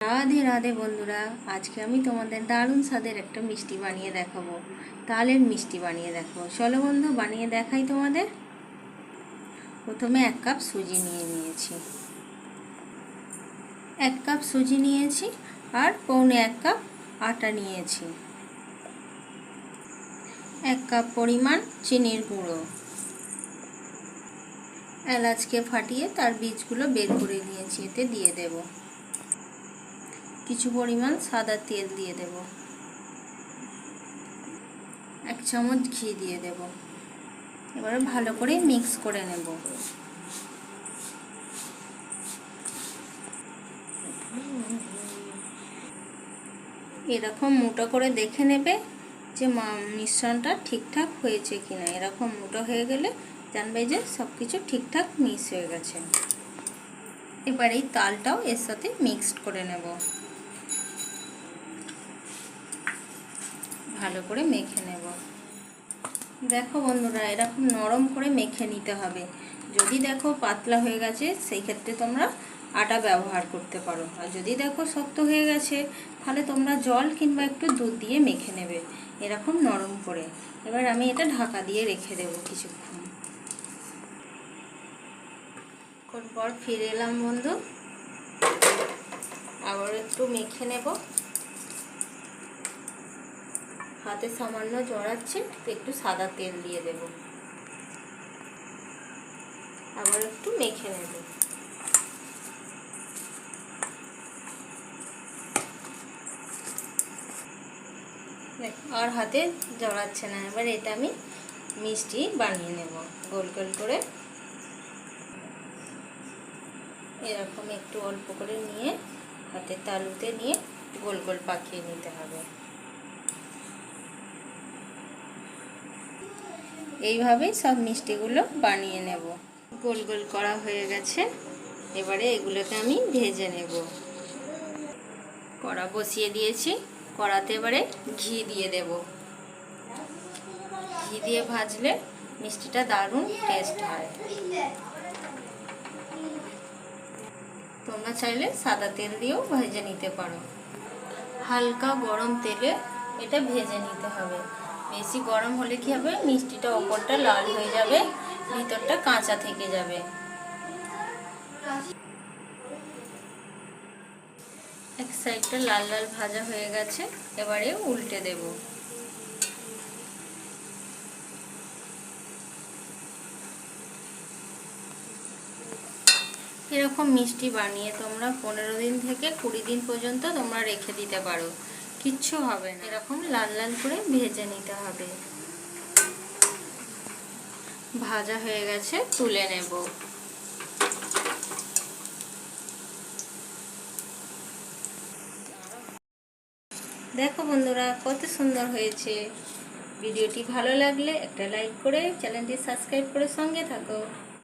রাধে রাধে বন্ধুরা, আজকে আমি তোমাদের দারুণ স্বাদের একটা মিষ্টি বানিয়ে দেখাবো। তালের মিষ্টি বানিয়ে দেখাবো। চলো বন্ধু, বানিয়ে দেখাই তোমাদের। প্রথমে 1 কাপ সুজি নিয়েছি, 1 কাপ সুজি নিয়েছি আর পৌনে 1 কাপ আটা নিয়েছি, 1 কাপ পরিমাণ চিনির গুঁড়ো, এলাচকে ফাটিয়ে তার বীজগুলো বের করে নিয়েছি, এতে দিয়ে দেব। কিছু পরিমাণ সাদা তেল দিয়ে দেব, 1 চামচ ঘি দিয়ে দেব। এবারে ভালো করে মিক্স করে নেব। এরকম মোটা করে দেখে নেবে যে মিশ্রণটা ঠিকঠাক হয়েছে কিনা। এরকম মোটা হয়ে গেলে জানবে যে সব কিছু ঠিকঠাক মিক্স হয়ে গেছে। এবার এই তালটাও এর সাথে মিক্সড করে নেব, ভালো করে মেখে নেব। দেখো বন্ধুরা, এরকম নরম করে মেখে নিতে হবে। যদি দেখো পাতলা হয়ে গেছে, সেই ক্ষেত্রে তোমরা আটা ব্যবহার করতে পারো। আর যদি দেখো শক্ত হয়ে গেছে, তাহলে তোমরা জল কিংবা একটু দুধ দিয়ে মেখে নেবে এরকম নরম করে। এবার আমি এটা ঢাকা দিয়ে রেখে দেবো কিছুক্ষণ। পর ফিরে এলাম বন্ধু, আবার একটু মেখে নেব। হাতে সামান্য জড়াচ্ছে, একটু সাদা তেল দিয়ে দেব, আবার একটু মেখে নেব। আর হাতে জড়াচ্ছে না। এবার এটা আমি মিষ্টি বানিয়ে নেব গোল গোল করে। এরকম একটু অল্প করে নিয়ে হাতে তালুতে নিয়ে গোল গোল পাকিয়ে নিতে হবে। এইভাবেই সব মিষ্টিগুলো বানিয়ে নেব। গোল গোল করা হয়ে গেছে, এবারে এগুলোকে আমি ভেজে নেব। কড়া বসিয়ে দিয়েছি, কড়াতে এবারে ঘি দিয়ে দেব। ঘি দিয়ে ভাজলে মিষ্টিটা দারুণ টেস্ট হয়। তোমরা চাইলে সাদা তেল দিয়েও ভেজে নিতে পারো। হালকা গরম তেলে এটা ভেজে নিতে হবে। বেশি গরম হলে কি হবে, মিষ্টিটা ওপরটা লাল হয়ে যাবে, ভিতরটা কাঁচা থেকে যাবে। এক সাইডটা লাল লাল ভাজা হয়ে গেছে, এবারে উল্টে দেব। এরকম মিষ্টি বানিয়ে তোমরা 15 দিন থেকে 20 দিন পর্যন্ত তোমরা রেখে দিতে পারো, কিচ্ছু হবে না। এরকম লাল লাল করে ভেজে নিতে হবে। ভাজা হয়ে গেছে, তুলে নেব। দেখো বন্ধুরা, কত সুন্দর হয়েছে। ভিডিওটি ভালো লাগলে একটা লাইক করে চ্যানেলটি সাবস্ক্রাইব করে সঙ্গে থাকো।